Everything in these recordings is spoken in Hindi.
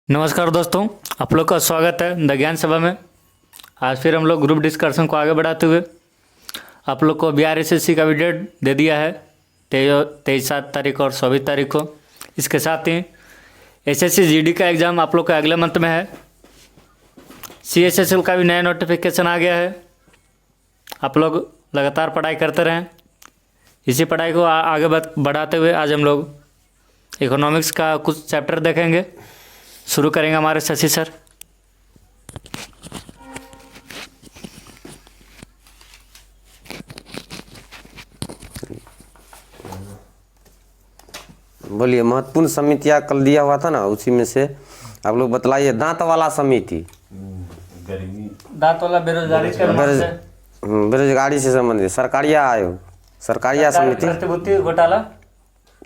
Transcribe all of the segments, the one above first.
नमस्कार दोस्तों, आप लोग का स्वागत है द ज्ञान सभा में। आज फिर हम लोग ग्रुप डिस्कशन को आगे बढ़ाते हुए आप लोग को बिहार एसएससी का भी डेट दे दिया है 23 तारीख और 24 तारीख को। इसके साथ ही एसएससी जीडी का एग्ज़ाम आप लोग का अगले मंथ में है। सीएसएसएल का भी नया नोटिफिकेशन आ गया है। आप लोग लगातार पढ़ाई करते रहें। इसी पढ़ाई को आगे बढ़ाते हुए आज हम लोग इकोनॉमिक्स का कुछ चैप्टर देखेंगे। शुरू करेंगे हमारे शशि सर। बोलिए। महत्वपूर्ण समितियां कल दिया हुआ था ना, उसी में से आप लोग बतलाइए। दांत वाला समिति, दांत वाला बेरोजगारी से संबंधित। सरकारिया आयोग, सरकारिया समिति, प्रतिभूति घोटाला।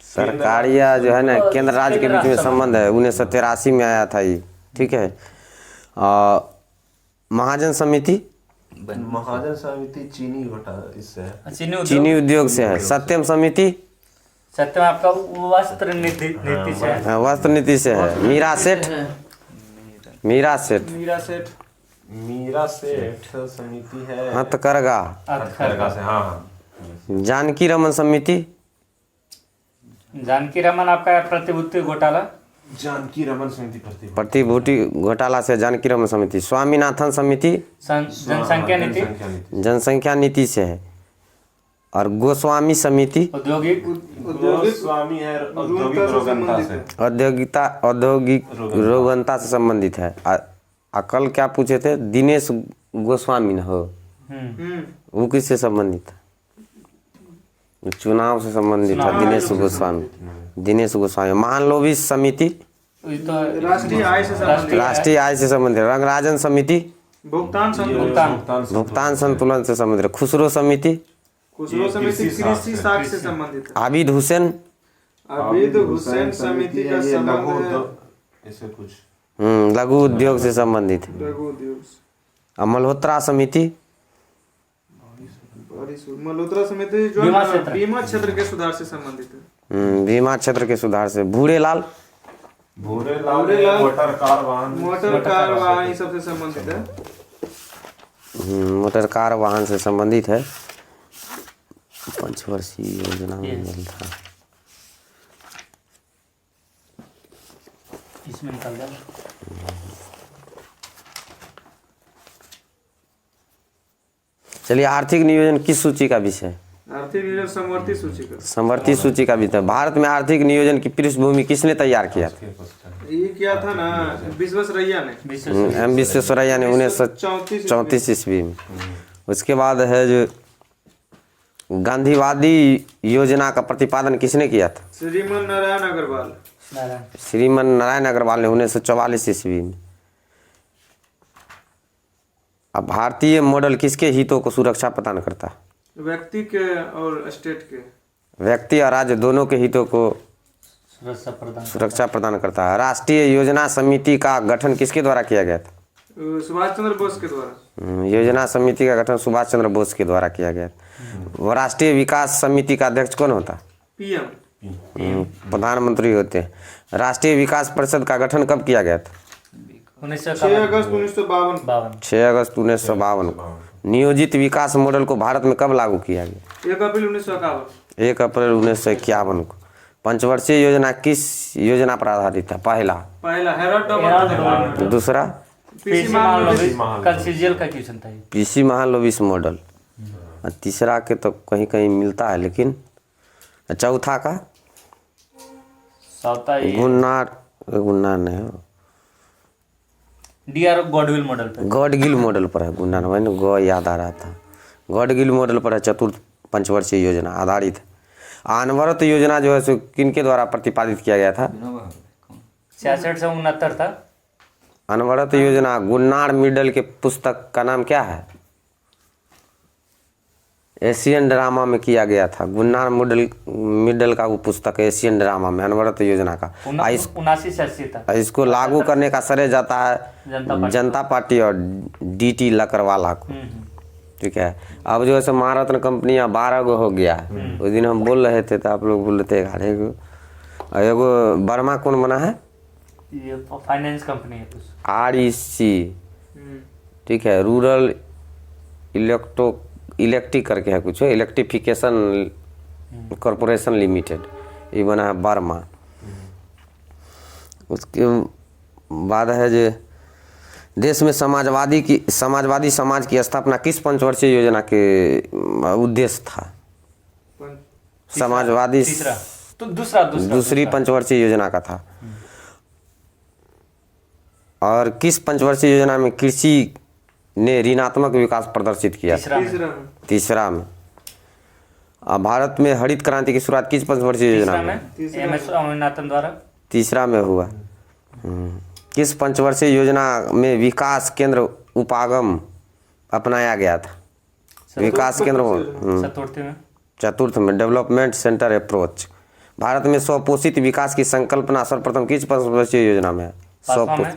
सरकारिया जो है ना, केंद्र राज्य के बीच में संबंध है। 1983 में आया था ये, ठीक है। महाजन समिति, महाजन समिति चीनी घोटाला इससे है, चीनी उद्योग से है। सत्यम समिति, सत्यम आपका वस्त्र नीति से है। वस्त्र नीति से है। मीरा सेठ, मीरा सेठ, मीरा सेठ समिति है। हथकरघा से, हाँ। जानकी रमन समिति, जानकी रमन आपका प्रतिभूति घोटाला। जानकी रमन समिति प्रतिभूति घोटाला से जानकी रमन समिति। स्वामीनाथन समिति जनसंख्या नीति, जनसंख्या नीति से है। और गोस्वामी समिति औद्योगिक स्वामी है, औद्योगिक रोगनता से, औद्योगिक रोगनता से संबंधित है। कल क्या पूछे थे? दिनेश गोस्वामी न हो, वो किससे संबंधित है? चुनाव से संबंधित है। दिनेश गोस्वामी, दिनेश गोस्वामी। महालोभी समिति, राष्ट्रीय राष्ट्रीय आय से संबंधित। रंगराजन समिति, भुगतान संतुलन से संबंधित। खुसरो समिति, कृषि साख से संबंधित है। आबिद हुसैन, आबिद हुसैन समिति का संबंध है ऐसे कुछ लघु उद्योग से संबंधित है। लघु उद्योग से। मल्होत्रा समिति, मल्होत्रा समिति जो बीमा क्षेत्र के सुधार से संबंधित है। बीमा क्षेत्र के सुधार से। भूरेलाल, मोटर कार वाहन ये सबसे संबंधित है। मोटर कार वाहन से संबंधित है। पंचवर्षीय योजना में मिल रहा। इसमें निकाल दो। चलिए, आर्थिक नियोजन किस सूची का विषय है? आर्थिक नियोजन समवर्ती सूची का। समवर्ती सूची का विषय। भारत में आर्थिक नियोजन की पृष्ठभूमि किसने तैयार किया था? ये किया था ना विश्वेश्वरैया ने। एम विश्वेश्वरैया ने 1934 ईस्वी में। उसके बाद है जो गांधीवादी योजना का प्रतिपादन किसने किया था? श्रीमन नारायण अग्रवाल। श्रीमन नारायण अग्रवाल ने 1944 ईस्वी में। अब भारतीय मॉडल किसके हितों को सुरक्षा प्रदान करता है? व्यक्ति के और स्टेट के, व्यक्ति और राज्य दोनों के हितों को सुरक्षा प्रदान करता है। राष्ट्रीय योजना समिति का गठन किसके द्वारा किया गया था? सुभाष चंद्र बोस के द्वारा। योजना समिति का गठन सुभाष चंद्र बोस के द्वारा किया गया। वो राष्ट्रीय विकास समिति का अध्यक्ष कौन होता है? पीएम, प्रधानमंत्री होते हैं। राष्ट्रीय विकास परिषद का गठन कब किया गया था? 6 अगस्त 1952। 6 अगस्त 1952 को। नियोजित विकास मॉडल को भारत में कब लागू किया गया? 1 अप्रैल 1951। 1 अप्रैल 1951 को। पंचवर्षीय योजना किस योजना पर आधारित है? पहला हेरल्ड, दूसरा पीसी महालनोबिस मॉडल। और तीसरा के तो कहीं कहीं मिलता है, लेकिन चौथा का गुन्नार नहीं हो, डीआर गॉडविल मॉडल पे। गॉडगिल मॉडल पर है। गुन्नार मैंने गौ याद आ रहा था। गॉडगिल मॉडल पर है। चतुर्थ पंचवर्षीय योजना आधारित है। अनवरत योजना जो है सो किनके द्वारा प्रतिपादित किया गया था? 66 से 69 था। अनवरत योजना गुन्नार मिडल के पुस्तक का नाम क्या है? एशियन ड्रामा में किया गया था। गुन्नार मिडल का वो पुस्तक एशियन ड्रामा में अनवरत योजना का। 79 से 80 था। इसको लागू करने का श्रेय जाता है जनता पार्टी और डीटी लकड़वाला को। ठीक है। अब जो है महारत्न कंपनियां 12 गो हो गया है। उस दिन हम बोल रहे थे तो आप लोग बोल रहे थे 11 गो। एगो वर्मा कौन बना है? ये फाइनेंस कंपनी है कुछ। REC, हम्म, ठीक है, रूरल इलेक्ट्रिक करके है कुछ, इलेक्ट्रिफिकेशन कॉरपोरेशन लिमिटेड, ये बना है बर्मा। उसके बाद है जो देश में समाजवादी समाज की स्थापना किस पंचवर्षीय योजना के उद्देश्य था? पंच- समाजवादी तीसरा तो दूसरी पंचवर्षीय योजना का था। और किस पंचवर्षीय योजना में कृषि ने ऋणात्मक विकास प्रदर्शित किया? तीसरा में। तीसरा में। तीसरा में। भारत में हरित क्रांति की शुरुआत किस पंचवर्षीय योजना तीसरा में? में MS स्वामीनाथन द्वारा। तीसरा में हुआ। किस पंचवर्षीय योजना में विकास केंद्र उपागम अपनाया गया था? विकास केंद्र चतुर्थी में। चतुर्थ में डेवलपमेंट सेंटर अप्रोच। भारत में स्वपोषित विकास की संकल्पना सर्वप्रथम किस पंचवर्षीय योजना में है? पांचवा में।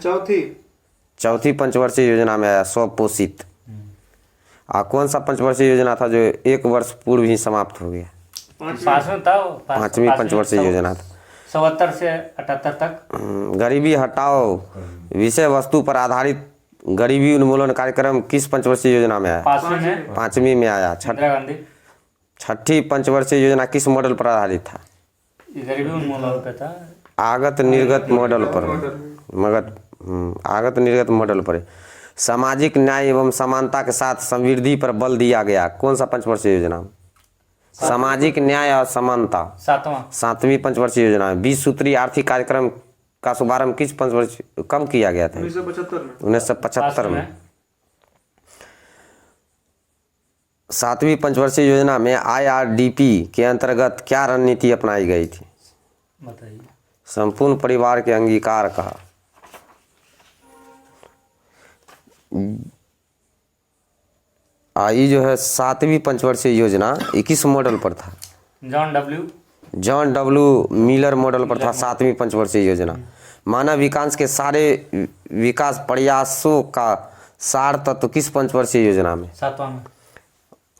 चौथी पंचवर्षीय योजना में आया स्वपोषित। कौन सा पंचवर्षीय योजना था जो 1 वर्ष पूर्व ही समाप्त हो गया? पांचवा था वो, पांचवी पंचवर्षीय योजना था। 77 से 78 तक। गरीबी हटाओ विषय वस्तु पर आधारित गरीबी उन्मूलन कार्यक्रम किस पंचवर्षीय योजना में आया? पांचवी में आया। इंदिरा गांधी। छठी पंचवर्षीय योजना किस मॉडल पर आधारित था? ये गरीबी उन्मूलन पे था। आगत निर्गत मॉडल पर। आगत निर्गत मॉडल पर। सामाजिक न्याय एवं समानता के साथ समृद्धि पर बल दिया गया कौन सा पंचवर्षीय योजना? सामाजिक न्याय और समानता। सातवीं पंचवर्षीय योजना है। 20 सूत्री आर्थिक कार्यक्रम का शुभारंभ किस पंचवर्षीय कब किया गया था? 1975 में। सातवीं पंचवर्षीय योजना में IRDP के अंतर्गत क्या रणनीति अपनाई गई थी? बताइए। संपूर्ण परिवार के अंगीकार का। ये जो है सातवीं पंचवर्षीय योजना 21 मॉडल पर था। जॉन डब्ल्यू मिलर मॉडल पर था सातवीं पंचवर्षीय योजना। मानव विकास के सारे विकास प्रयासों का सार तत्व किस पंचवर्षीय योजना में? 7वां में।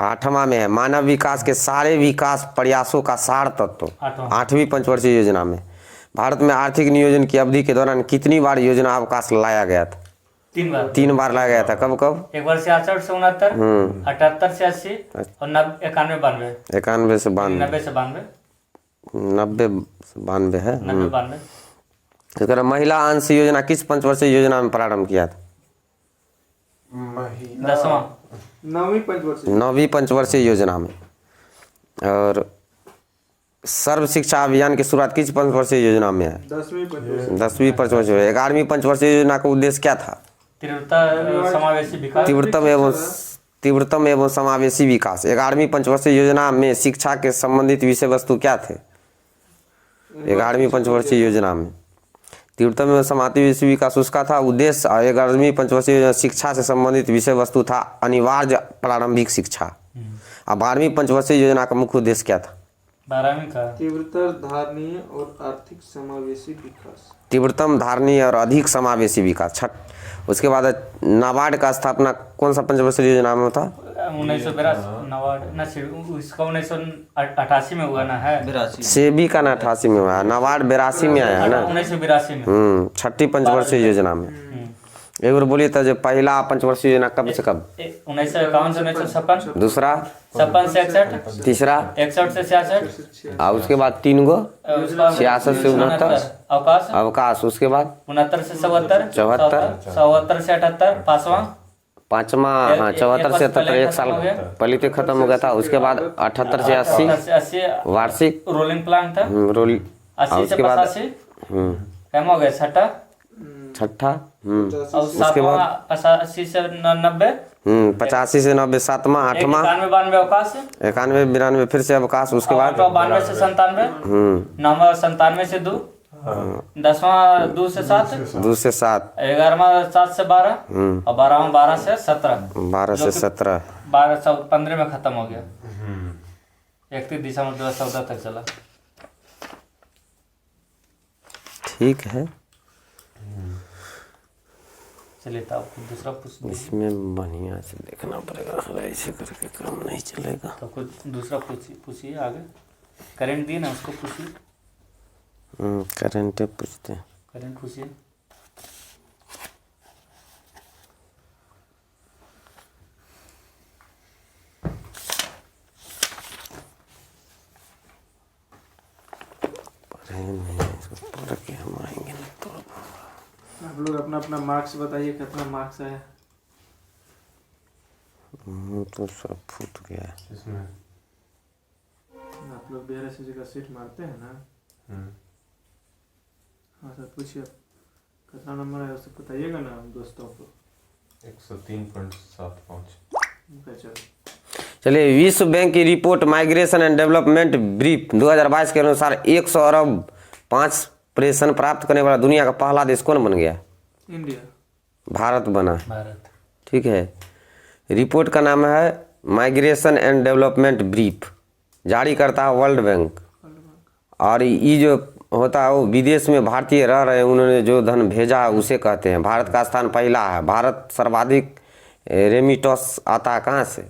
8वां में है। मानव विकास के सारे विकास प्रयासों का सार तत्व 8वीं पंचवर्षीय योजना में। भारत में आर्थिक नियोजन की अवधि के दौरान कितनी बार योजना अवकाश लाया गया था? 3 बार लाया गया था। कब कब? एक बार 66 से 69, 78 से 80 और 91 92। 91 से 92। 90 से 92। 90 से 92 है। 90 92। इस तरह महिला अंश योजना किस पंचवर्षीय योजना में प्रारंभ किया था? 10वां। 9वीं पंचवर्षीय योजना में। और सर्व शिक्षा अभियान की शुरुआत किस पंचवर्षीय योजना में है? 10वीं पंचवर्षीय। 11वीं पंचवर्षीय योजना का उद्देश्य क्या था? तीव्रतम एवं समावेशी विकास। 11वीं पंचवर्षीय योजना में शिक्षा के संबंधित विषय वस्तु क्या थे? 11वीं पंचवर्षीय योजना में तीव्रतम एवं समावेशी विकास उसका था उद्देश्य। 11वीं पंचवर्षीय योजना शिक्षा से संबंधित विषय वस्तु था अनिवार्य प्रारंभिक शिक्षा। अब 12वीं पंचवर्षीय योजना का मुख्य उद्देश्य क्या था? 12वीं का तीव्रतर धारणीय और आर्थिक समावेशी विकास। तीव्रतम धारणीय और अधिक समावेशी विकास। उसके बाद नाबार्ड का स्थापना कौन सा पंचवर्षीय योजना में था? 1982 नाबार्ड ना इसका 1988 में हुआ ना है। सेबी का ना 88 में हुआ। नाबार्ड 82 में आया है ना। 1982 में। छठी पंचवर्षीय योजना में। एक बार बोलिए तो जो पहला पंचवर्षीय योजना कब से कब? 1951 से 1956। दूसरा 56 से 61। तीसरा 61 से 66। और उसके बाद 3 गो 66 से 69 अवकाश। उसके बाद 69 से 77। 74 से 78 पांचवा। हाँ 74 से 78 1 साल पहले तो खत्म हो गया था। उसके बाद 78 से 80 वार्षिक रोलिंग प्लान था। 80 से 85 हो गया छठा। उसके बाद 85 से 90। 85 से 90 7वां 8वां 91 अवकाश। 91 92 फिर से अवकाश। उसके बाद 92 से 97। 9वां 97 से 2। 10वां 2 से 7। 2 से 7। 11वां 7 से 12 और 12वां 12 से 17। 12 से 17 15 में खत्म हो गया। 31 दिसंबर 2014 तक चला। ठीक है। चलिए तो आपको दूसरा पूछ। इसमें बढ़िया से देखना पड़ेगा, ऐसे करके काम नहीं चलेगा। तो कुछ दूसरा पूछिए आगे। करंट दिए ना उसको पूछिए। करंट पूछते हैं। करंट खुशी पढ़ के हम आएंगे ना तो आप लोग अपना अपना मार्क्स बताइए कितना मार्क्स आया। तो सब फूट गया। इसमें आप लोग BRSSC का सीट मारते हैं ना। हाँ सर पूछिए कितना नंबर है उससे बताइएगा ना दोस्तों को। 103.75। चलो चलिए, विश्व बैंक की report migration and development brief 2022 के अनुसार 100 अरब 5% प्राप्त करने वाला दुनिया का पहला देश कौन बन गया? इंडिया। भारत बना। भारत ठीक है। रिपोर्ट का नाम है माइग्रेशन एंड डेवलपमेंट ब्रीफ, जारी करता है वर्ल्ड बैंक। और ये जो होता है वो विदेश में भारतीय रह रहे हैं, उन्होंने जो धन भेजा है उसे कहते हैं। भारत का स्थान पहला है। भारत सर्वाधिक रेमिटस आता है कहाँ से?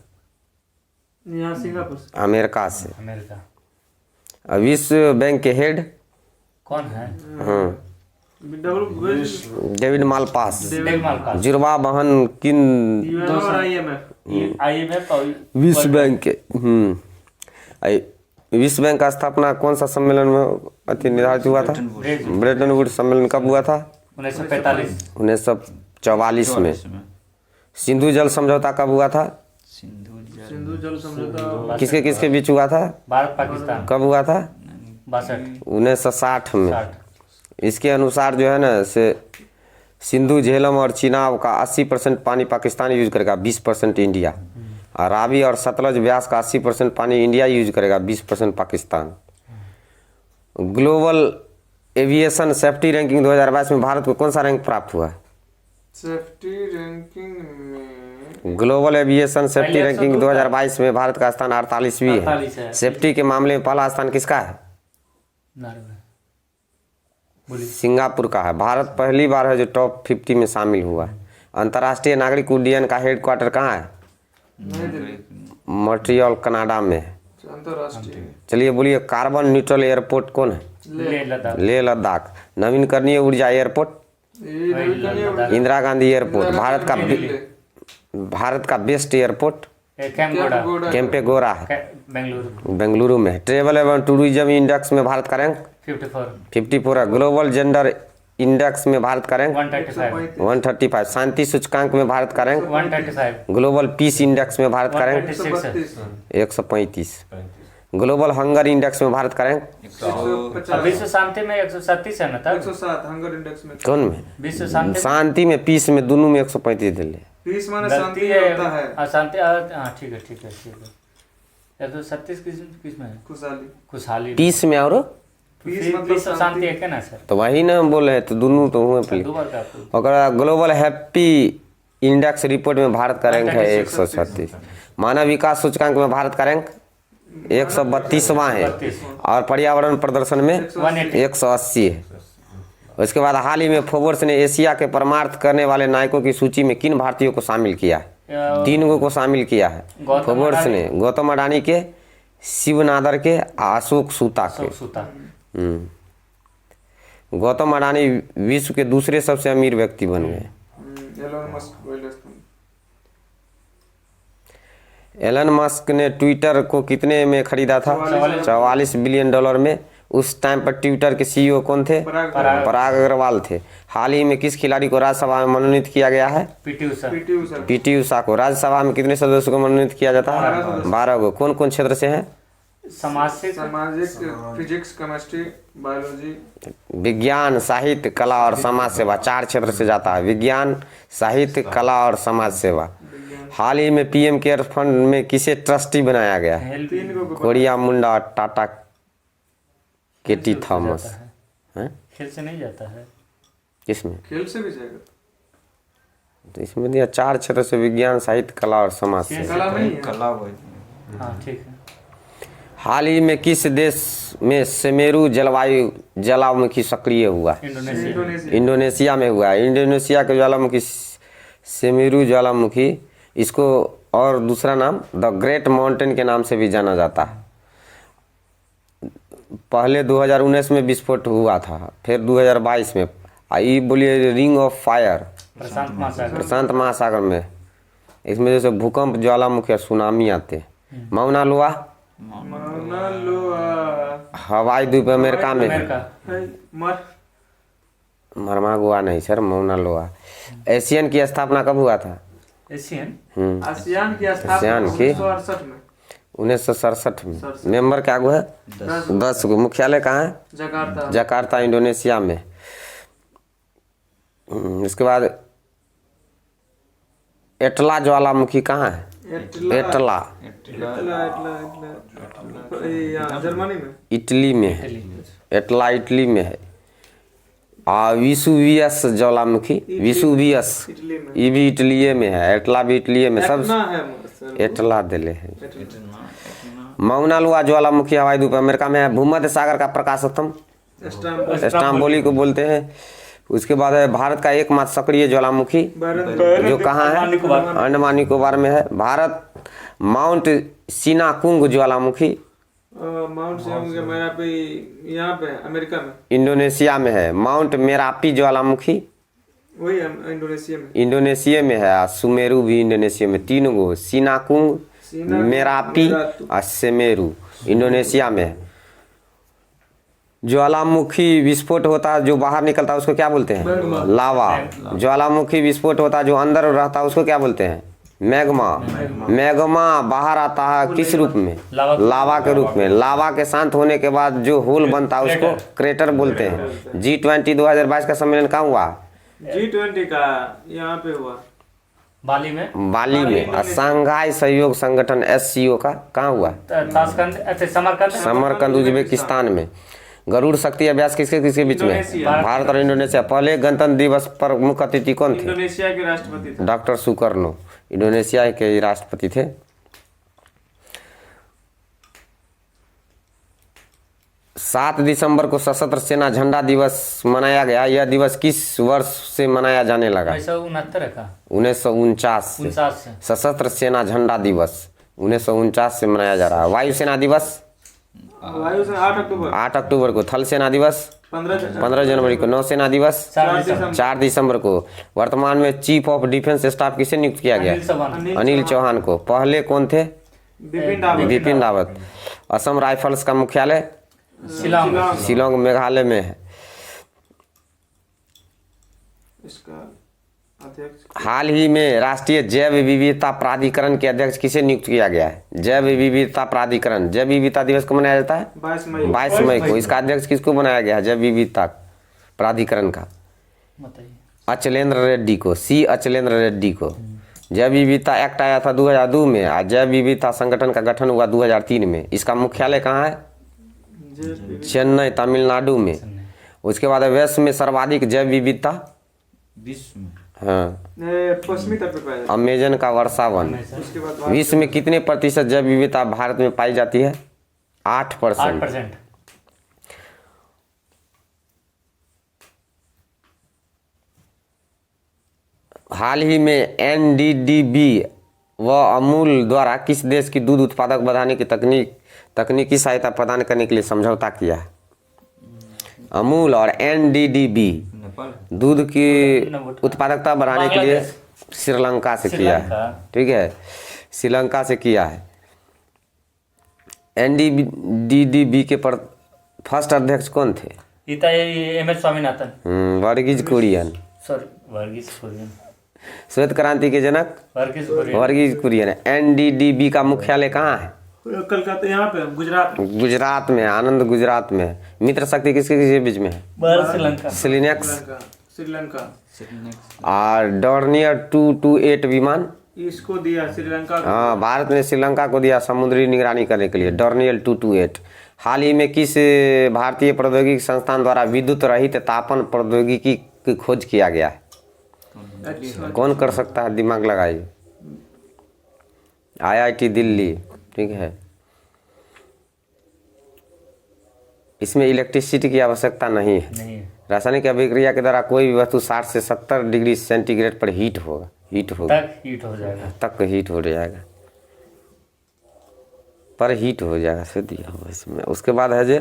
यहाँ सिंगापुर से। अमेरिका से। अमेरिका। विश्व बैंक के हेड कौन है? David Malpass. David Malpass. जुर्वा बहन किन और IMF। IMF और विश्व बैंक के विश्व बैंक का स्थापना कौन सा सम्मेलन में अति निर्धारित हुआ था? ब्रेटन वुड्स सम्मेलन कब हुआ था? 1945। 1944 में। सिंधु जल समझौता कब हुआ था? सिंधु जल समझौता किसके किसके बीच हुआ था? भारत पाकिस्तान। कब हुआ था? 62। 1960 में। 60। इसके अनुसार जो है ना से सिंधु, झेलम और चिनाब का 80% पानी पाकिस्तान यूज करेगा, 20% इंडिया। और रावी और सतलज व्यास का 80% पानी इंडिया यूज करेगा, 20% Pakistan. Global aviation safety ranking 2022 में भारत को कौन सा रैंक प्राप्त हुआ? सेफ्टी रैंकिंग में ग्लोबल एविएशन सेफ्टी रैंकिंग 2022 में भारत का स्थान 48वीं 48 है। है। सेफ्टी के मामले में पहला स्थान किसका है? नॉर्वे। सिंगापुर का है। भारत पहली बार है जो टॉप 50 में शामिल हुआ है। अंतर्राष्ट्रीय नागरिक उड्डयन का हेडक्वार्टर कहाँ है? मॉन्ट्रियल कनाडा में है। अंतरराष्ट्रीय। चलिए बोलिए, कार्बन न्यूट्रल एयरपोर्ट कौन है? लेह लद्दाख। लेह लद्दाख। नवीकरणीय ऊर्जा एयरपोर्ट? इंदिरा गांधी एयरपोर्ट। भारत का बेस्ट एयरपोर्ट कैंपेगौड़ा। कैंपेगौड़ा है, बेंगलुरु। बेंगलुरु में है। ट्रेवल एवं टूरिज्म इंडेक्स में भारत का रैंक 54 है। ग्लोबल जेंडर इंडेक्स में भारत का रैंक 135। शांति सूचकांक में भारत का रैंक 135। ग्लोबल पीस इंडेक्स में भारत का रैंक 136 है। 135। ग्लोबल हंगर इंडेक्स में भारत का रैंक विश्व शांति में 137 है ना तब? 107 हंगर इंडेक्स में। कौन में? विश्व शांति शांति में, पीस में, दोनों में 135 दिले। पीस माने गलती शांति है। होता है। अशांति। हाँ ठीक है ठीक है ठीक है। 137 किस में है? खुशहाली। खुशहाली। पीस में और पीस मतलब विश्व शांति है क्या ना सर? तो वही ना हम बोल रहे हैं, तो दोनों तो हुए प्लीज। दो बार का आपको। और ग्लोबल हैप्पी इंडेक्स रिपोर्ट में भारत का रैंक है 136। मानव विकास सूचकांक में भारत का रैंक 132वां है। और पर्यावरण प्रदर्शन में 180 है। उसके बाद हाल ही में फोर्ब्स ने एशिया के परमार्थ करने वाले नायकों की सूची में किन भारतीयों को शामिल किया है? 3 को शामिल किया है फोर्ब्स ने। गौतम अडानी के, शिव नादर के, अशोक सूता के। गौतम अडानी विश्व के दूसरे सबसे अमीर व्यक्ति बन गए। एलन मस्क ने ट्विटर को कितने में खरीदा था? 44 बिलियन डॉलर में। उस टाइम पर ट्विटर के सीईओ कौन थे? पराग अग्रवाल थे। हाल ही में किस खिलाड़ी को राज्यसभा में मनोनीत किया गया है? पीटी उषा को। राज्यसभा में कितने सदस्यों को मनोनीत किया जाता है? 12 को। कौन कौन क्षेत्र से हैं? सामाजिक, फिजिक्स, केमिस्ट्री, बायोलॉजी, विज्ञान, साहित्य, कला और समाज सेवा। 4 क्षेत्र से जाता है। विज्ञान, साहित्य, कला और समाज सेवा। हाल ही में पीएम केयर फंड में किसे ट्रस्टी बनाया गया है? कोरिया मुंडा और टाटा केटी थॉमस। खेल से नहीं जाता है। किसमें? खेल से भी जाएगा। तो इसमें दिया 4 क्षेत्र से, विज्ञान, साहित्य, कला और समाज सेवा। कला नहीं है। कला वही। हाँ ठीक है। हाल ही में किस देश में सुमेरु जलवायु ज्वालामुखी सक्रिय हुआ? इंडोनेशिया में हुआ है। इंडोनेशिया के ज्वालामुखी सुमेरु ज्वालामुखी, इसको और दूसरा नाम द ग्रेट माउंटेन के नाम से भी जाना जाता है। पहले 2019 में विस्फोट हुआ था, फिर 2022 में, ये बोलिए रिंग ऑफ फायर प्रशांत महासागर प्रशांत महासागर में, इसमें जैसे भूकंप, ज्वालामुखी और सुनामी आते हैं। माउना लोआ माना लोआ हवाई द्वीप अमेरिका में है। अमेरिका है, मर मरमा गोवा नहीं सर, माउना लोआ। एशियन की स्थापना कब हुआ था? एशियन आसियान की स्थापना आसियान की? 1968 में 1967 में। मेंबर क्या गो है? 10 गो। मुख्यालय कहाँ है? जकार्ता जकार्ता इंडोनेशिया में। इसके बाद एटला ज्वालामुखी कहाँ है? एटला जर्मनी में इटली में है। एटला इटली में है। और विसुवियस ज्वालामुखी, विसुवियस इटली में ये भी इटली में है। एटला भी इटली में, सब इतना है सर। एटला दिले है। माउना लोआ ज्वालामुखी हवाई द्वीप अमेरिका में है। भूमध्य सागर का प्रकाश स्तंभ स्टाम्बोली को बोलते हैं। उसके बाद है भारत का एकमात्र सक्रिय ज्वालामुखी जो कहाँ है? अंडमान निकोबार में है। भारत माउंट सिनाकुंग ज्वालामुखी माउंट सेउंग मेरा पे यहाँ पे अमेरिका में, इंडोनेशिया में है। माउंट मेरापी ज्वालामुखी वही इंडोनेशिया में। इंडोनेशिया में है। और सुमेरु भी इंडोनेशिया में। 3 गो, सिनाकुंग, मेरापी और सेमेरू इंडोनेशिया में है। ज्वालामुखी विस्फोट होता है जो बाहर निकलता है उसको क्या बोलते हैं? लावा। ज्वालामुखी विस्फोट होता है जो अंदर रहता है उसको क्या बोलते हैं? मैग्मा। मैग्मा बाहर आता है किस रूप में? लावा के रूप में। लावा के शांत होने के बाद जो होल बनता है उसको क्रेटर बोलते हैं। G20 2022 का सम्मेलन कहाँ हुआ? G20 का यहाँ पे हुआ बाली में बाली में। और शंघाई सहयोग संगठन SCO का कहाँ हुआ? ताशकंद अच्छा समरकंद समरकंद उज्बेकिस्तान में। गरुड़ शक्ति अभ्यास किसके किसके बीच में? इंडोनेशिया। भारत और इंडोनेशिया। पहले गणतंत्र दिवस पर मुख्य अतिथि कौन थे? इंडोनेशिया के राष्ट्रपति थे। डॉक्टर सुकर्नो इंडोनेशिया के राष्ट्रपति थे। 7 दिसंबर को सशस्त्र सेना झंडा दिवस मनाया गया। यह दिवस किस वर्ष से मनाया जाने लगा? 1969 का 1949 से। 49 से सशस्त्र सेना झंडा दिवस 1949 से मनाया जा रहा है। वायुसेना दिवस वायुसेना 8 अक्टूबर 8 अक्टूबर को। थल सेना दिवस 15 जनवरी को। नौसेना दिवस 4 दिसंबर को। वर्तमान में चीफ ऑफ डिफेंस स्टाफ किसे नियुक्त किया गया? अनिल चौहान को। पहले कौन थे? बिपिन रावत। असम राइफल्स का मुख्यालय शिलांग शिलोंग मेघालय में है। इसका अध्यक्ष हाल ही में राष्ट्रीय जैव विविधता प्राधिकरण के अध्यक्ष किसे नियुक्त किया गया है? जैव विविधता प्राधिकरण। जैव विविधता दिवस को मनाया जाता है 22 मई को। इसका अध्यक्ष किसको बनाया गया है जैव विविधता प्राधिकरण का? बताइए अचलेंद्र रेड्डी को। अचलेंद्र रेड्डी को। जैव विविधता एक्ट आया था 2002 में और जैव विविधता संगठन का गठन हुआ 2003 में। इसका मुख्यालय कहाँ है? चेन्नई तमिलनाडु में। उसके बाद विश्व में सर्वाधिक जैव विविधता विश्व में हाँ पश्चिमी तट पे पाया जाता अमेजन का वर्षावन। है। उसके बाद विश्व में कितने प्रतिशत जैव विविधता भारत में पाई जाती है? 8%। 8%। हाल ही में NDDB व अमूल द्वारा किस देश की दूध उत्पादक बढ़ाने की तकनीकी सहायता प्रदान करने के लिए समझौता किया है? अमूल और NDDB नेपाल दूध की उत्पादकता बढ़ाने के लिए श्रीलंका से किया है। ठीक है, श्रीलंका से किया है। NDDB के फर्स्ट अध्यक्ष कौन थे? MS स्वामीनाथन। वर्गीज कुरियन। सॉरी वर्गीज कुरियन। श्वेत क्रांति के जनक वर्गीज कुरियन। NDDB का मुख्यालय कहाँ है? कलकत्ता यहाँ पे गुजरात में। आनंद गुजरात में। मित्र शक्ति किसके किसके बीच में है? सिलिनेक्स श्रीलंका और डॉर्नियर 228 विमान इसको दिया श्रीलंका को। हाँ, भारत ने श्रीलंका को दिया समुद्री निगरानी करने के लिए डॉर्नियर 228। हाल ही में किस भारतीय प्रौद्योगिकी संस्थान द्वारा विद्युत रहित तापन प्रौद्योगिकी की खोज किया गया है? अच्छा कौन कर सकता है? दिमाग लगाइए। IIT दिल्ली। ठीक है, इसमें इलेक्ट्रिसिटी की आवश्यकता नहीं है। रासायनिक अभिक्रिया के द्वारा कोई भी वस्तु 60 से 70 डिग्री सेंटीग्रेड पर हीट होगा तक हीट हो जाएगा पर हीट हो जाएगा से दिया हुआ इसमें। उसके बाद है जे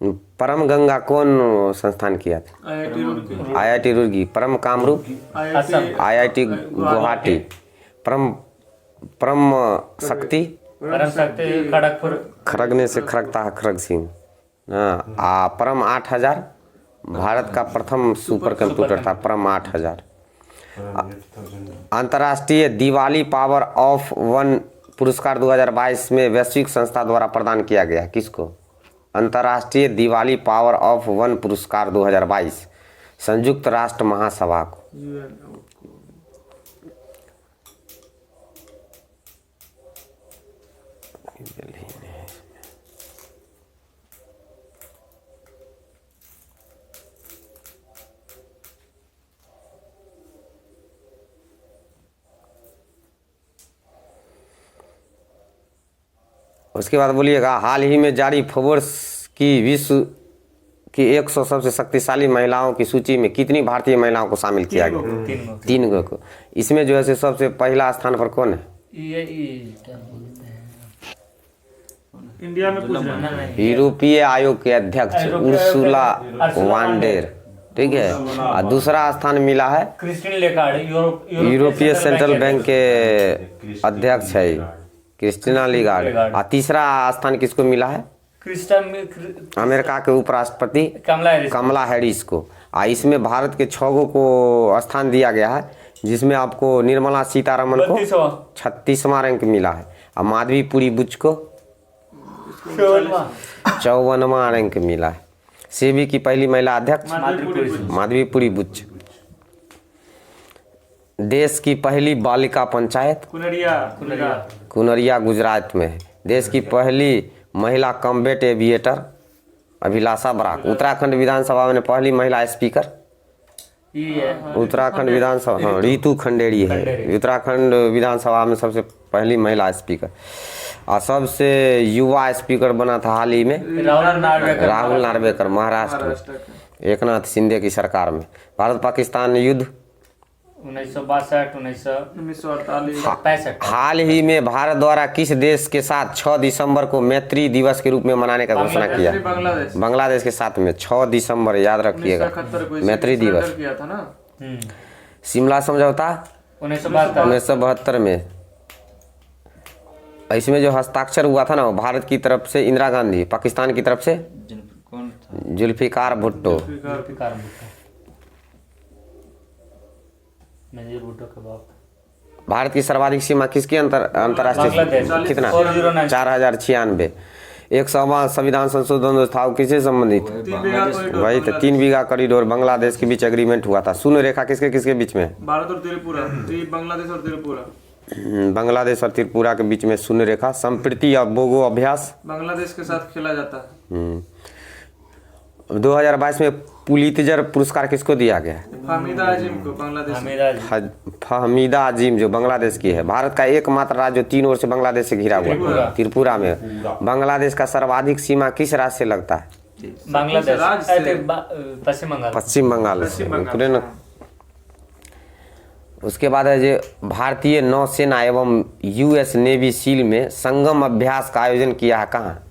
परम गंगा कौन संस्थान किया था? IIT Roorkee, IIT Roorkee. परम कामरूप IIT IIT गुवाहाटी। परम परम शक्ति परम शक्ति खड़गपुर। खड़गने से खड़गता है खड़ग सिंह। हाँ, परम 8000 भारत का प्रथम सुपर कंप्यूटर था परम 8000। अंतर्राष्ट्रीय दिवाली पावर ऑफ वन पुरस्कार 2022 में वैश्विक संस्था द्वारा प्रदान किया गया। किसको? अंतर्राष्ट्रीय दिवाली पावर ऑफ वन पुरस्कार 2022 संयुक्त राष्ट्र महासभा को। UN, उसके बाद बोलिएगा, हाल ही में जारी फोर्ब्स की विश्व की 100 सबसे शक्तिशाली महिलाओं की सूची में कितनी भारतीय महिलाओं को शामिल किया गया? 3 गो को। इसमें जो है से सबसे पहला स्थान पर कौन है? क्या बोलते हैं? इंडिया में पूछ रहे हैं। यूरोपीय आयोग के अध्यक्ष उर्सुला वांडेर, ठीक है। और दूसरा स्थान मिला है क्रिस्टीन लेगार्ड, यूरोपीय सेंट्रल बैंक के अध्यक्ष है क्रिस्टीना लेगार्ड। और तीसरा स्थान किसको मिला है? अमेरिका के उपराष्ट्रपति कमला हैरिस को। और इसमें भारत के 6 गो को स्थान दिया गया है, जिसमें आपको निर्मला सीतारमन को 36वां रैंक मिला है और माधवी पुरी बुच को 54वां रैंक मिला है। सेबी की पहली महिला अध्यक्ष माधवी पुरी बुच। देश की पहली बालिका पंचायत कुनरिया गुजरात में है। देश की पहली महिला कॉम्बैट एविएटर अभिलाषा बराक। उत्तराखंड विधानसभा में पहली महिला स्पीकर उत्तराखंड विधानसभा, हाँ, रितु खंडेरी है। उत्तराखंड विधानसभा में सबसे पहली महिला स्पीकर। और सबसे युवा स्पीकर बना था हाल ही में राहुल नार्वेकर, महाराष्ट्र में, एकनाथ शिंदे की सरकार में। भारत पाकिस्तान युद्ध 1962, 1965। हाल ही में भारत द्वारा किस देश के साथ 6 दिसंबर को मैत्री दिवस के रूप में मनाने का घोषणा किया? बांग्लादेश के साथ में 6 दिसंबर, याद रखिएगा, मैत्री दिवस। किया था ना। शिमला समझौता 1972 में। इसमें जो हस्ताक्षर हुआ था ना, वो भारत की तरफ से इंदिरा गांधी, पाकिस्तान की तरफ से जुल्फिकार भुट्टो। भारत की सर्वाधिक सीमा किसकी अंतर्राष्ट्रीय कितना? 4096। 100वां संविधान संशोधन था, किससे संबंधित? वही तो 3 बीघा कॉरिडोर बांग्लादेश के बीच एग्रीमेंट हुआ था। शून्य रेखा किसके किसके बीच में? भारत और त्रिपुरा, बांग्लादेश और त्रिपुरा। बांग्लादेश और त्रिपुरा के बीच में शून्य रेखा। संप्रति या बोगो अभ्यास बांग्लादेश के साथ खेला जाता है। 2022 में पुलित्जर पुरस्कार किसको दिया गया? फहमीदा अजीम को, बांग्लादेश। फहमीदा अजीम जो बांग्लादेश की है। भारत का एकमात्र राज्य जो 3 ओर से बांग्लादेश से घिरा हुआ, त्रिपुरा में। बांग्लादेश का सर्वाधिक सीमा किस राज्य से लगता है? पश्चिम बंगाल से। उसके बाद है जो भारतीय नौसेना एवं US नेवी सील में संगम अभ्यास का आयोजन किया है कहाँ?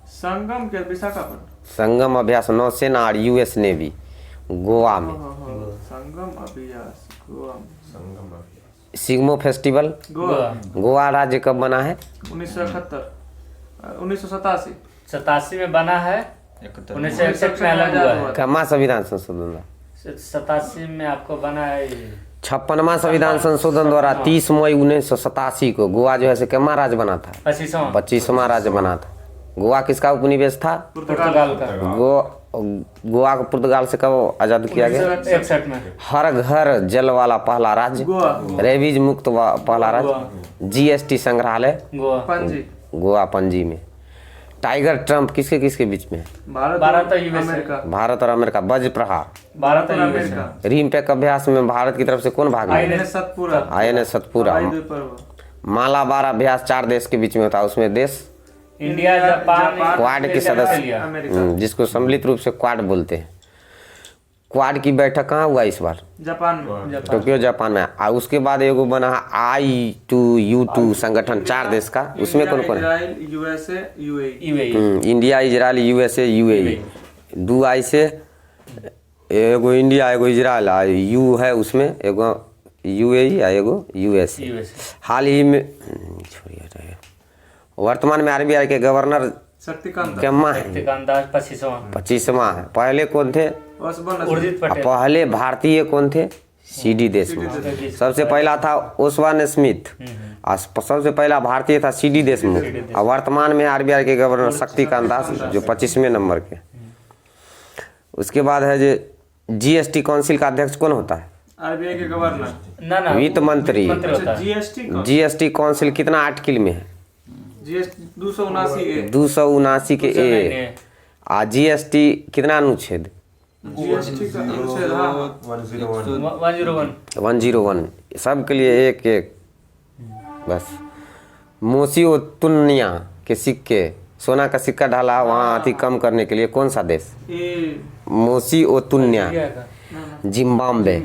संगम के विशाखापट्टनम। संगम अभ्यास नौसेना और US नेवी गोवा में। संगम अभ्यास गोवा में। सिग्मो फेस्टिवल गोवा राज्य कब बना है? 1987 में बना है। 1961 में अलग हुआ है। कमा संविधान संशोधन 87 में आपको बना है। 56वां संविधान संशोधन द्वारा 30 मई 1987 को गोवा जो है से कमा राज्य बना था? 25वां राज्य बना था। गोवा किसका उपनिवेश था? पुर्तगाल का। गोवा को पुर्तगाल से कब आजाद किया गया? 61 में। हर घर जल वाला पहला राज्य, रेबीज मुक्त पहला राज्य, GST संग्रहालय गोवा पणजी में। टाइगर ट्रम्प किसके किसके बीच में? भारत और अमेरिका। वज्र प्रहार भारत और अमेरिका। रिम पैक अभ्यास में भारत की तरफ से कौन भाग लिया? INS सतपुरा। मालाबार अभ्यास 4 देश के बीच में होता है, उसमें देश इंडिया, जापान, क्वाड के सदस्य, जिसको सम्मिलित रूप से क्वाड बोलते हैं। क्वाड की बैठक कहाँ हुआ इस बार? जापान में, टोक्यो जापान में। और उसके बाद एगो बना I2U2 संगठन 4 देश का, उसमें कौन कौन है? USA, UAE। India, Israel, USA, UAE। दो आई से एगो इंडिया एगो इजराइल आ यू है उसमें एगो यूएई आ एगो यूएसए। हाल ही में छोड़िए रहे वर्तमान में आरबीआई के गवर्नर शक्तिकांत केम्मा है, 25वां है। पहले कौन थे? उर्जित पटेल। पहले भारतीय कौन थे? सीडी देशमुख। सबसे पहला था ओसवान स्मिथ और सबसे पहला भारतीय था सीडी देशमुख। और वर्तमान में आरबीआई के गवर्नर शक्तिकांत दास जो 25वें नंबर के। उसके बाद है जो जीएसटी काउंसिल का अध्यक्ष कौन होता है? आरबीआई के गवर्नर ना वित्त मंत्री। जीएसटी काउंसिल कितना आर्टिकल में है? जीएसटी 279 279 के ए। आ जीएसटी कितना अनुच्छेद? जीएसटी का अनुच्छेद 101। सबके लिए एक एक बस। मोसिओतुनिया के सिक्के सोना का सिक्का डाला वहाँ अति कम करने के लिए कौन सा देश? मोसिओतुनिया जिम्बाब्वे।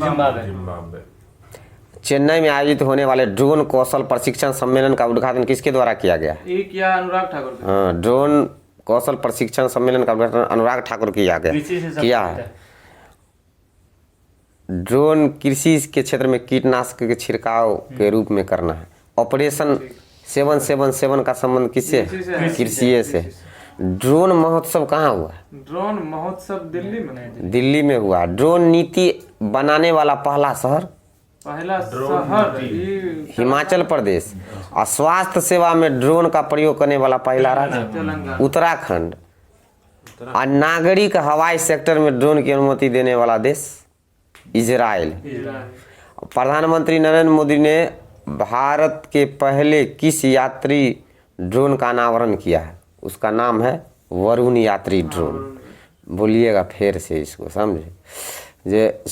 चेन्नई में आयोजित होने वाले ड्रोन कौशल प्रशिक्षण सम्मेलन का उद्घाटन किसके द्वारा किया गया? किया अनुराग ठाकुर। हाँ, ड्रोन कौशल प्रशिक्षण सम्मेलन का उद्घाटन अनुराग ठाकुर किया है। ड्रोन कृषि के क्षेत्र में कीटनाशक के छिड़काव के रूप में करना है। ऑपरेशन 777 का संबंध किससे? कृषि से। ड्रोन महोत्सव कहाँ हुआ? ड्रोन महोत्सव दिल्ली में हुआ। ड्रोन नीति बनाने वाला पहला शहर? हिमाचल प्रदेश। और स्वास्थ्य सेवा में ड्रोन का प्रयोग करने वाला पहला राज्य? उत्तराखंड। और नागरिक हवाई सेक्टर में ड्रोन की अनुमति देने वाला देश? इजराइल। प्रधानमंत्री नरेंद्र मोदी ने भारत के पहले किस यात्री ड्रोन का अनावरण किया है? उसका नाम है वरुण यात्री ड्रोन। बोलिएगा फिर से इसको, समझे? जे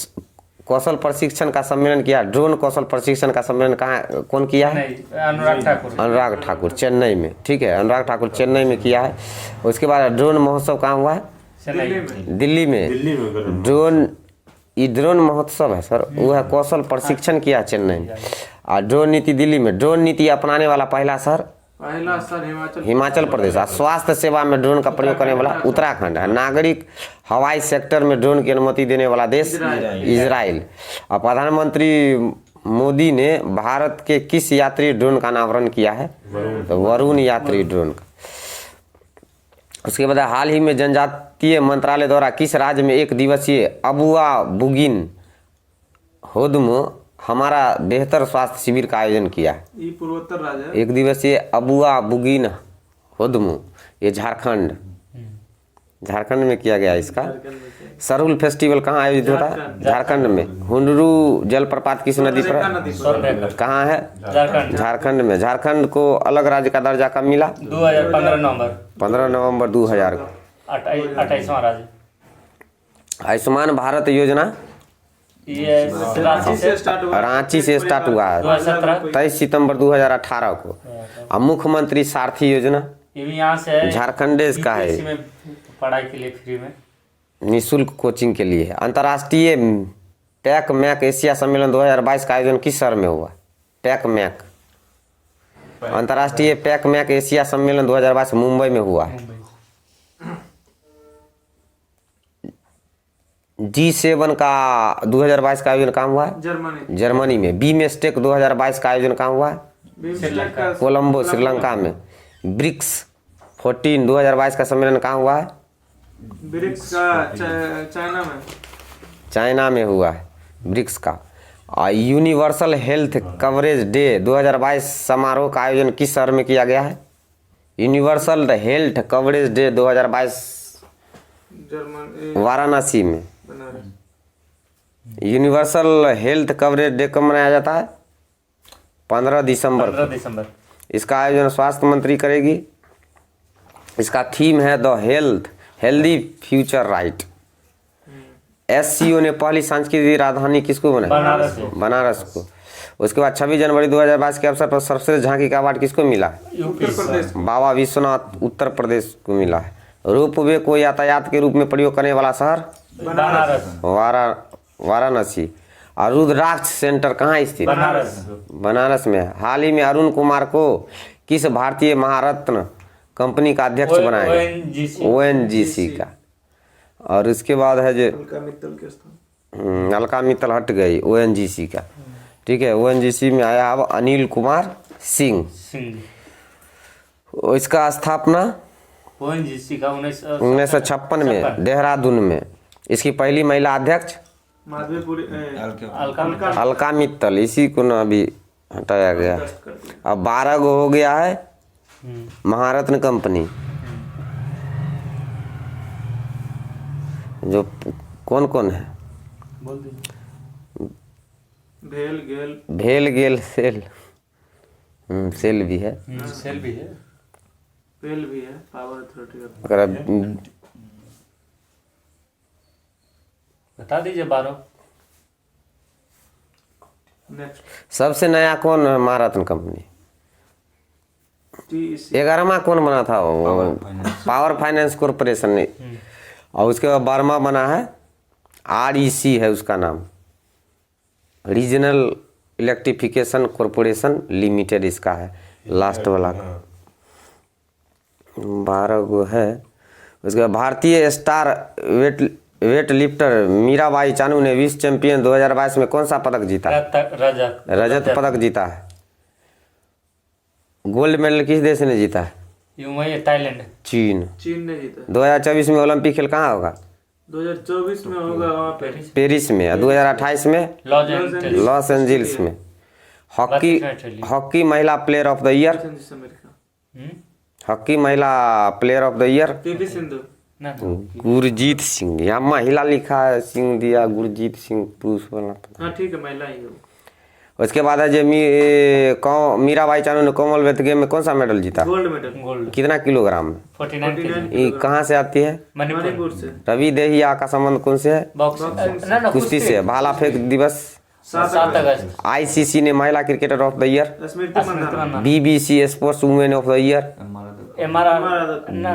कौशल प्रशिक्षण का सम्मेलन किया, ड्रोन कौशल प्रशिक्षण का सम्मेलन कहाँ कौन किया है? अनुराग ठाकुर चेन्नई में। ठीक है, अनुराग ठाकुर चेन्नई में किया है। उसके बाद ड्रोन महोत्सव कहाँ हुआ है? दिल्ली में। ड्रोन महोत्सव है सर, वो है कौशल प्रशिक्षण किया चेन्नई में। और ड्रोन नीति दिल्ली में। ड्रोन नीति अपनाने वाला पहला शहर? हिमाचल प्रदेश। और स्वास्थ्य सेवा में ड्रोन का प्रयोग करने वाला उत्तराखंड है। नागरिक हवाई सेक्टर में ड्रोन की अनुमति देने वाला देश? इजराइल। और प्रधानमंत्री मोदी ने भारत के किस यात्री ड्रोन का अनावरण किया है? तो वरुण यात्री ड्रोन का। उसके बाद हाल ही में जनजातीय मंत्रालय द्वारा किस राज्य में एक दिवसीय अबुआ बुगिन होदमो हमारा बेहतर स्वास्थ्य शिविर का आयोजन किया है? ये पूर्वोत्तर राज्य है। एक दिवसीय अबुआ बुगिन होदमो, ये झारखंड में किया गया इसका। सरुल फेस्टिवल कहाँ आयोजित होता है? झारखंड में। हुंडरू जलप्रपात किस नदी पर है? कहाँ है? झारखंड में। झारखंड को अलग राज्य का दर्जा कब मिला? 15 नवंबर 2000 को। 28वां राज्य। आयुष्मान भारत योजना रांची से स्टार्ट हुआ है 23 सितंबर 2018 को। और मुख्यमंत्री सारथी योजना यहाँ से झारखंड का है, पढ़ाई के लिए फ्री में निःशुल्क कोचिंग के लिए। अंतर्राष्ट्रीय पैक मैक एशिया सम्मेलन 2022 का आयोजन किस शहर में हुआ? पैक मैक अंतर्राष्ट्रीय पैक मैक एशिया सम्मेलन 2022 मुंबई में हुआ है। G7 का 2022 का आयोजन कहाँ हुआ है? जर्मनी में। बीमस्टेक 2022 का आयोजन कहाँ हुआ है? कोलंबो श्रीलंका में। ब्रिक्स 14 2022 का सम्मेलन कहाँ हुआ है? ब्रिक्स का चाइना में हुआ है ब्रिक्स का। और यूनिवर्सल हेल्थ कवरेज डे 2022 समारोह का आयोजन किस शहर में किया गया है? Universal health coverage day 2022 Varanasi में। यूनिवर्सल हेल्थ कवरेज डे कब मनाया जाता है? 15 दिसंबर। इसका आयोजन स्वास्थ्य मंत्री करेगी। इसका थीम है the healthy future right. SCO ने पहली सांस्कृतिक राजधानी किसको बनाया? बनारस को। उसके बाद 26 जनवरी 2022 के अवसर पर सर्वश्रेष्ठ झांकी का अवार्ड किसको मिला? बाबा विश्वनाथ उत्तर प्रदेश को मिला है। रोपवे को यातायात के रूप में प्रयोग करने वाला शहर? वाराणसी। और रुद्राक्ष सेंटर कहाँ स्थित? बनारस में। हाल ही में अरुण कुमार को किस भारतीय महारत्न कंपनी का अध्यक्ष बनाया? ONGC का। और इसके बाद है जो हल्का मित्तल के स्थान। अलका मित्तल हट गई ONGC का, ठीक है। ONGC में आया अब अनिल कुमार सिंह। सिंह इसका स्थापना ONGC का 1956 में देहरादून में। इसकी पहली महिला अध्यक्ष माधवीपुरी अलका मित्तल, इसी को ना अभी हटाया गया है। अब 12 गो हो गया है महारत्न कंपनी, जो कौन कौन है? बोल दीजिए। भेल गेल सेल सेल भी है, सेल भी है, पेल भी है, पावर अथॉरिटी का। अगर अब बता दीजिए 12। नेक्स्ट सबसे नया कौन है महारत्न कंपनी? TEC 11वां कौन बना था? वो पावर फाइनेंस कॉरपोरेशन ने। और उसके बाद 12वां बना है REC है उसका नाम, रीजनल इलेक्ट्रिफिकेशन कॉरपोरेशन लिमिटेड इसका है लास्ट वाला का। 12 गो है। उसके बाद भारतीय star weight lifter Mirabai Chanu ने विश्व चैंपियन 2022 में कौन सा पदक जीता? रजत पदक जीता है। गोल्ड मेडल किस देश ने जीता है? थाईलैंड। चीन। ने जीता। 2024 में ओलंपिक खेल कहाँ होगा? 2024 में होगा वहाँ पे पेरिस में। और 2028 में लॉस एंजल्स में। हॉकी महिला player of the year, hockey महिला player of the year PV Sindhu. Gurjeet Singh. यहाँ महिला लिखा है, सिंह दिया, गुरजीत सिंह पुरुष वाला। हाँ ठीक है, महिला ही हो। उसके बाद है जो मीराबाई चानू ने कॉमनवेल्थ गेम में कौन सा मेडल जीता? Gold medal. कितना किलोग्राम में? 49 ये कहाँ से आती है? मणिपुर से। रवि देहिया का संबंध कौन से है? कुश्ती से। भाला फेंक दिवस 7 अगस्त। ICC ने महिला cricketer of the year, Smriti Mandhana. BBC sports women of the year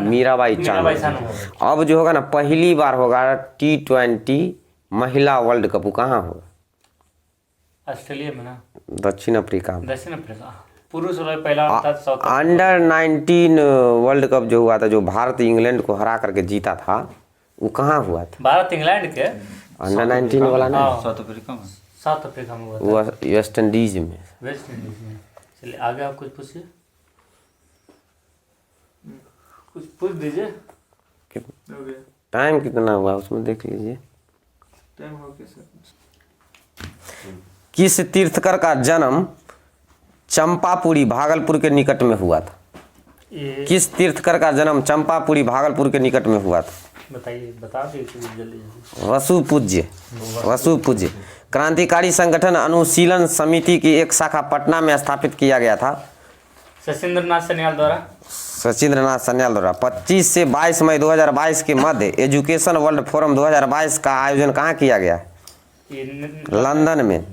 Mirabai Chanu. अब जो होगा ना, पहली बार होगा T20 महिला वर्ल्ड कप। कहाँ होगा? ऑस्ट्रेलिया में ना, दक्षिण अफ्रीका में। दक्षिण अफ्रीका। पुरुष वाला पहला था साउथ। अंडर 19 वर्ल्ड कप जो हुआ था, जो भारत इंग्लैंड को हरा करके जीता था, वो कहाँ हुआ था? भारत इंग्लैंड के अंडर 19 वाला ना, साउथ अफ्रीका में हुआ था। वो वेस्ट इंडीज में। वेस्ट इंडीज में। चलिए आगे आप कुछ पूछिए, कुछ पूछ दीजिए। हो गया टाइम कितना हुआ उसमें देख लीजिए। टाइम हो गया सर। किस तीर्थकर का जन्म चंपापुरी भागलपुर के निकट में हुआ था? किस तीर्थकर का जन्म चंपापुरी भागलपुर के निकट में हुआ था? बताइए, बता दीजिए जल्दी। वसु पूज्य क्रांतिकारी संगठन अनुशीलन समिति की एक शाखा पटना में स्थापित किया गया था। सचिंद्रनाथ सन्याल द्वारा। 25 से 22 मई 2022 के मध्य एजुकेशन वर्ल्ड फोरम 2022 का आयोजन कहाँ किया गया? लंदन में।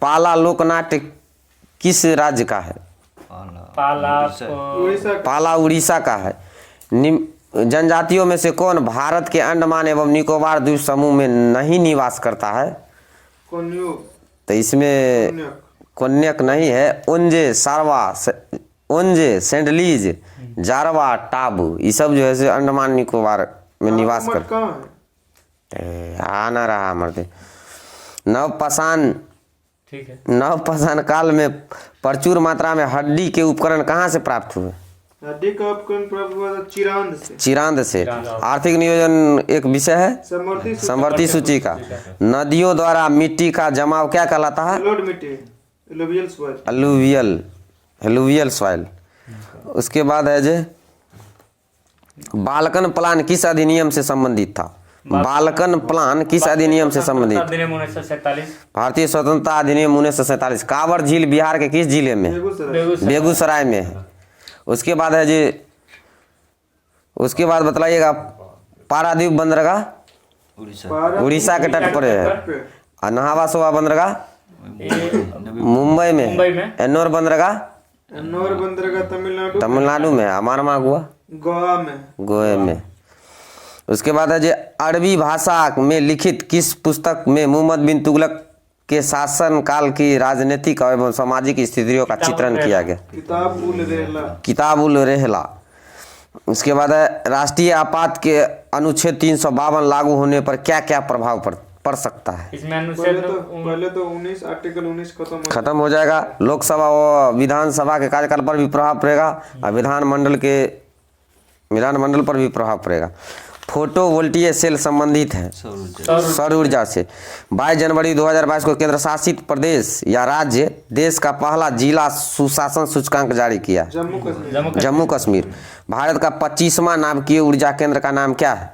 पाला लोकनाट्य किस राज्य का है? पाला उड़ीसा का है। जनजातियों में से कौन भारत के अंडमान एवं निकोबार द्वीप समूह में नहीं निवास करता है? तो इसमें कोन्यक नहीं है। ओंजे, सेंडलीज, जारवा, टाबू, ये सब जो है से अंडमान निकोबार में निवास करते। आना रहा मर्दे। नवपाषाण ठीक है। नवपाषाण काल में प्रचुर मात्रा में हड्डी के उपकरण कहाँ से प्राप्त हुए? हड्डी का उपकरण प्राप्त हुआ था चिरांद से। आर्थिक नियोजन एक विषय है समवर्ती सूची का। नदियों द्वारा मिट्टी का जमाव क्या कहलाता है? Alluvial soil. उसके बाद है जे बालकन प्लान किस अधिनियम से संबंधित था? बालकन प्लान किस अधिनियम से संबंधित? भारतीय स्वतंत्रता अधिनियम 1947। कांवर झील बिहार के किस जिले में? बेगूसराय में है। उसके बाद है जी, उसके बाद बतलाइएगा पारादीप बंदरगाह उड़ीसा के तट पर है। नहावा सोवा बंदरगाह मुंबई में। एन्नोर बंदरगाह तमिलनाडु में। अमारमा गोवा में। उसके बाद है जी, अरबी भाषा में लिखित किस पुस्तक में मोहम्मद बिन तुगलक के शासन काल की राजनीतिक एवं सामाजिक स्थितियों का चित्रण किया गया? किताब उल रेहला। उसके बाद है राष्ट्रीय आपात के अनुच्छेद 352 लागू होने पर क्या क्या प्रभाव पड़ सकता है? इसमें पहले तो 19 आर्टिकल 19 खत्म हो जाएगा। लोकसभा व विधानसभा के कार्यकाल पर भी प्रभाव पड़ेगा और विधानमंडल पर भी प्रभाव पड़ेगा। फोटोवोल्टिक सेल संबंधित है सौर ऊर्जा से। 22 जनवरी 2022 को केंद्र शासित प्रदेश या राज्य देश का पहला जिला सुशासन सूचकांक जारी किया। जम्मू कश्मीर। भारत का 25वां नाभिकीय ऊर्जा केंद्र का नाम क्या है?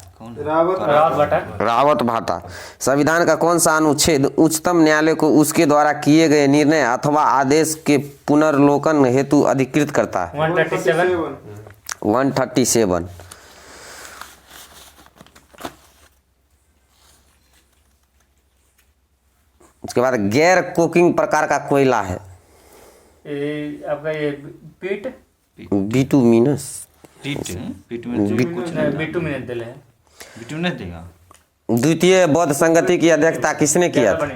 रावत भाटा। संविधान का कौन सा अनुच्छेद उच्चतम न्यायालय को उसके द्वारा किए गए निर्णय अथवा आदेश के पुनर्लोकन हेतु अधिकृत करता है? 137। उसके बाद गैर कोकिंग प्रकार का कोयला है आपका ये पीट बिटुमिनस। बिटुमिनस दिले है। द्वितीय बौद्ध संगति की अध्यक्षता किसने किया था?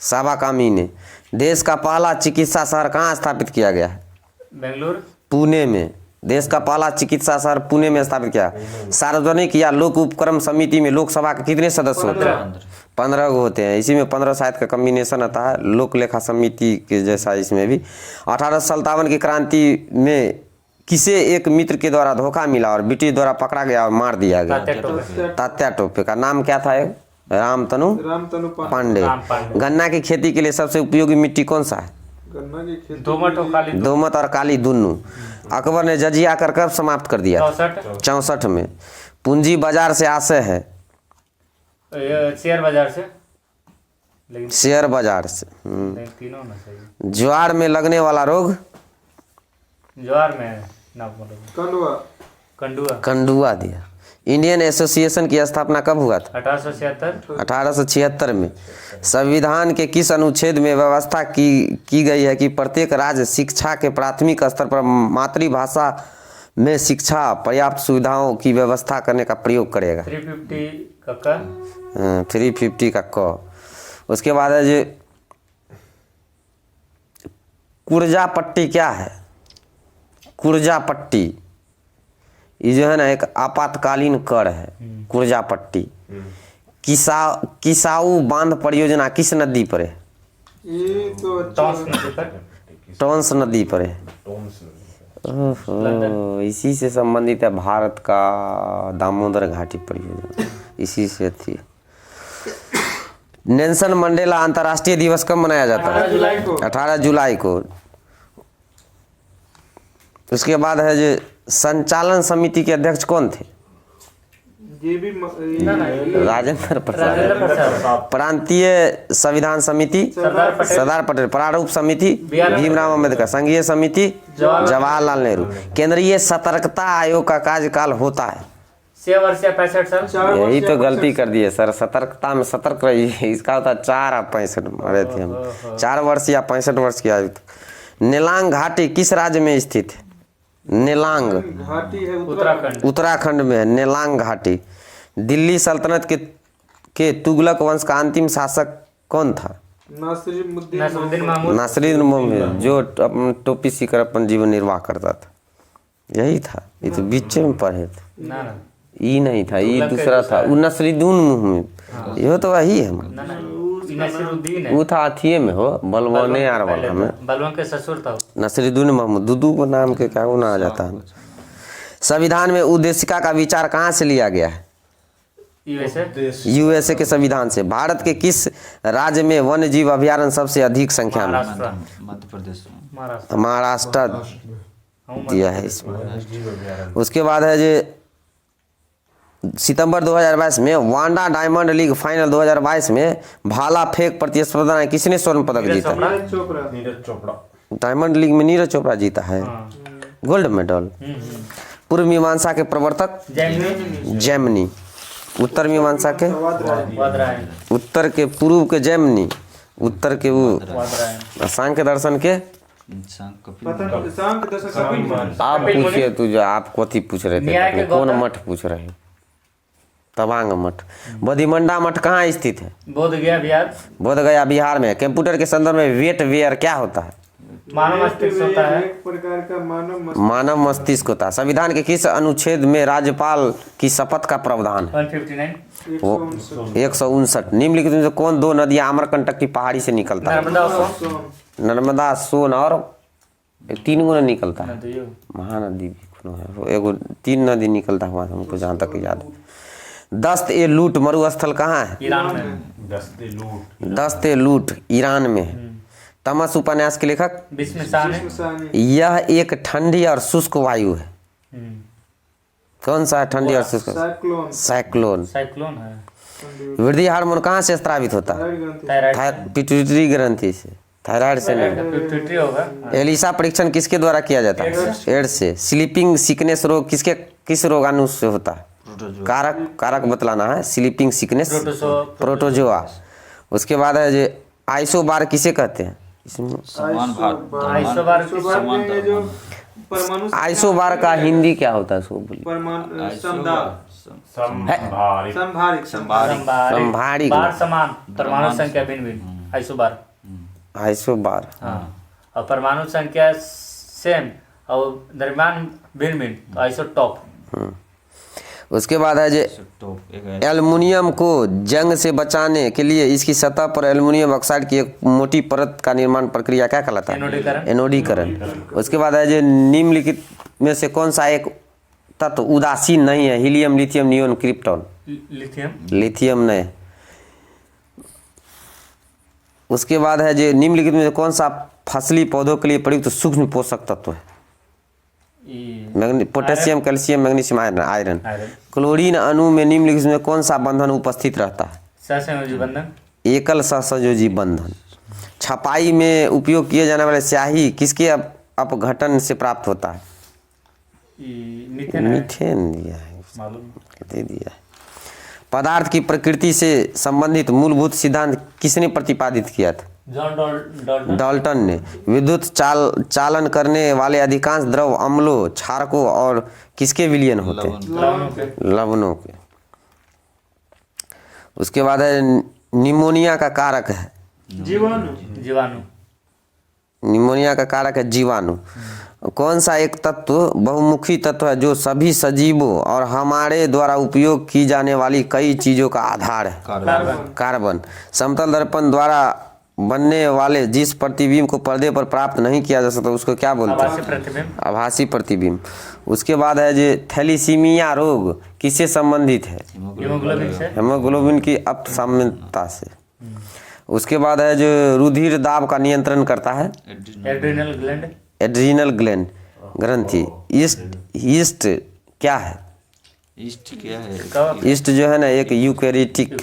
साबा कामी ने। देश का पहला चिकित्सा शहर कहाँ स्थापित किया गया है? बेंगलुरु। पुणे में। देश का पहला चिकित्सा शहर पुणे में स्थापित किया। सार्वजनिक या लोक उपक्रम समिति में लोकसभा के कितने सदस्य होते हैं? 15 होते हैं। इसी में 15 शायद का कम्बिनेशन आता है, लोक लेखा समिति के जैसा इसमें भी। 1857 की क्रांति में किसे एक मित्र के द्वारा धोखा मिला और ब्रिटिश द्वारा पकड़ा गया और मार दिया गया? तात्या टोपे का नाम क्या था? रामतनु पांडे। गन्ना की खेती के लिए सबसे उपयोगी मिट्टी कौन सा है? दोमट और काली दुन्नू। अकबर ने जजिया कर कब समाप्त कर दिया? 64 में। पूंजी बाजार से आशय है? शेयर बाजार से। शेयर बाजार से। तीनों ना सही। ज्वार में लगने वाला रोग? ज्वार में कंडुआ दिया। इंडियन एसोसिएशन की स्थापना कब हुआ था? 1876 में। संविधान के किस अनुच्छेद में व्यवस्था की गई है कि प्रत्येक राज्य शिक्षा के प्राथमिक स्तर पर मातृभाषा में शिक्षा पर्याप्त सुविधाओं की व्यवस्था करने का प्रयोग करेगा? 350 का क। उसके बाद है जो कुर्जा पट्टी क्या है? कुर्जा पट्टी ये जो है ना एक आपातकालीन कर है। कुर्जा पट्टी। किसाऊ बांध परियोजना किस नदी पर है? टॉन्स नदी पर है। ओहो, इसी से संबंधित है भारत का दामोदर घाटी परियोजना, इसी से थी। नेल्सन मंडेला अंतर्राष्ट्रीय दिवस कब मनाया जाता है? 18 जुलाई को। उसके बाद है जो संचालन समिति के अध्यक्ष कौन थे? राजेंद्र प्रसाद। प्रांतीय संविधान समिति सरदार पटेल। प्रारूप समिति भीमराव अम्बेडकर। संघीय समिति जवाहरलाल नेहरू। केंद्रीय सतर्कता आयोग का कार्यकाल होता है? 6 वर्ष या 65 साल। यही तो गलती कर दिए सर, सतर्कता में सतर्क रहिए, इसका होता 4 और 65 मरे थे हम। 4 वर्ष या 65 वर्ष की आयु तक। नेलांग घाटी किस राज्य में स्थित है? नेलांग घाटी है उत्तराखंड में है नेलांग घाटी। दिल्ली सल्तनत के तुगलक वंश का अंतिम शासक कौन था? नासिरुद्दीन महमूद, जो अपन टोपी सीकर अपन जीवन निर्वाह करता था। यही था। ये तो बीच में पढ़े थे। ये नहीं था, ये दूसरा था। वो नसरुद्दीन महमूद, ये तो वही है। वो था अथिये में हो बलवाने यार वाला में। बलवान के ससुर था नसरुद्दीन महमूद। दूदू को नाम के क्या वो ना आ जाता है। संविधान में उद्देशिका का विचार कहाँ से लिया गया है? यूएसए के संविधान से। भारत के किस राज्य में वन्य जीव अभयारण्य सबसे अधिक संख्या में? महाराष्ट्र दिया है इसमें। उसके बाद है जो सितंबर 2022 में वांडा डायमंड लीग फाइनल 2022 में भाला फेंक प्रतिस्पर्धा में किसने स्वर्ण पदक जीता? डायमंड लीग में नीरज चोपड़ा जीता है गोल्ड मेडल। पूर्व मीमांसा के प्रवर्तक जैमिनी। उत्तर मीमांसा के उत्तर के पूर्व के जैमिनी। उत्तर के वो सांख्य दर्शन के आप पूछिए तुझे, आप कथी पूछ रहे थे? कौन मठ पूछ रहे हैं? तवांग मठ। बोधिमंडा मठ कहाँ स्थित है? बोधगया बिहार। बोधगया बिहार में। कंप्यूटर के संदर्भ में वेट वेयर क्या होता है? मानव मस्तिष्क होता है। एक प्रकार का मानव मस्तिष्क होता है। संविधान के किस अनुच्छेद में राज्यपाल की शपथ का प्रावधान है? 159। वो 159। निम्नलिखित में से कौन दो नदियां अमरकंटक की पहाड़ी से निकलता है? नर्मदा और सोन। नर्मदा, सोन और तीन गो निकलता है। नदियों। महानदी भी कोनो है, एगो 3 नदी निकलता है वहाँ से, हमको जहाँ तक याद है। दस्त-ए-लूट मरुस्थल कहाँ है? ईरान में। दस्त-ए-लूट ईरान में है। तमस उपन्यास के लेखक? बीच में शान। यह एक ठंडी और शुष्क वायु है। कौन सा है ठंडी और शुष्क? साइक्लोन। साइक्लोन। साइक्लोन है। वृद्धि हार्मोन कहाँ से स्रावित होता है? थायराइड। पिट्यूटरी ग्रंथि से, थायराइड से नहीं। पिट्यूटरी होगा। एलिसा परीक्षण किसके द्वारा किया जाता है? एड्स से। स्लीपिंग सिकनेस रोग किस रोगाणु से होता है? कारक बतलाना है। Sleeping sickness protozoa. उसके बाद है जो आइसोबार किसे कहते हैं? आइसोबार का हिंदी क्या होता है? सो बोलिए। संभारिक। बार समान, परमाणु संख्या भिन्न भिन्न। आइसोबार। आइसोबार। हाँ, और परमाणु संख्या सेम और दरमियान भिन्न भिन्न, तो आइसोटॉप। उसके बाद है जो एल्युमिनियम को जंग से बचाने के लिए इसकी सतह पर एल्युमिनियम ऑक्साइड की एक मोटी परत का निर्माण प्रक्रिया क्या कहलाता है? एनोडीकरण। एनोडीकरण। उसके बाद है जो निम्नलिखित में से कौन सा एक तत्व उदासीन नहीं है? Helium, lithium, neon, krypton. Lithium नहीं। उसके बाद है जो निम्नलिखित में से कौन सा फसली पौधों के लिए प्रयुक्त सूक्ष्म पोषक तत्व है? Potassium, calcium, magnesium, iron. Chlorine अणु में निम्नलिखित में कौन सा बंधन उपस्थित रहता है? सहसंयोजी बंधन। एकल सहसंयोजी बंधन। छपाई में उपयोग किए जाने वाले स्याही किसके अपघटन से प्राप्त होता है? मीथेन दिया है, दे दिया है। पदार्थ की प्रकृति से संबंधित मूलभूत सिद्धांत किसने प्रतिपादित किया था? जॉन डाल्टन ने। विद्युत चालन करने वाले अधिकांश द्रव अम्लों, क्षारकों और किसके विलयन होते हैं? लवणों के। उसके बाद है निमोनिया का कारक है? जीवाणु। निमोनिया का कारक है जीवाणु। कौन सा एक तत्व बहुमुखी तत्व है जो सभी सजीवों और हमारे द्वारा उपयोग की जाने वाली कई चीजों का आधार है? कार्बन। समतल दर्पण द्वारा बनने वाले जिस प्रतिबिंब को पर्दे पर प्राप्त नहीं किया जा सकता उसको क्या बोलते हैं? आभासी प्रतिबिंब। उसके बाद है जो थैलीसीमिया रोग किससे संबंधित है? हेमोग्लोबिन की अल्पसाम्यता से। उसके बाद है जो रुधिर दाब का नियंत्रण करता है? एड्रीनल ग्लैंड ग्रंथि। ईस्ट क्या है? ईस्ट जो है ना एक यूकैरियोटिक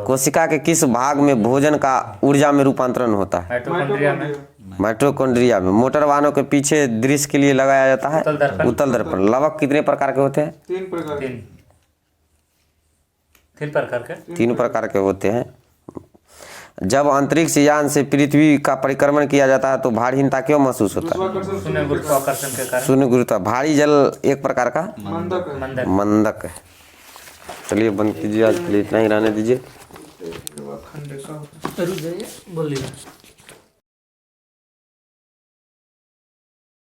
कोशिका के किस भाग में भोजन का ऊर्जा में रूपांतरण होता है? माइटोकॉन्ड्रिया में। मोटर वाहनों के पीछे दृश्य के लिए लगाया जाता है उत्तल दर्पण। लवक कितने प्रकार के होते हैं? 3 प्रकार के होते हैं। जब अंतरिक्ष यान से पृथ्वी का परिक्रमण किया जाता है तो भारीहीनता क्यों महसूस होता है? शून्य गुरुत्व। भारी जल एक प्रकार का मंदक है। चलिए बंद कीजिए, आज के लिए इतना ही रहने दीजिए। बोलिए।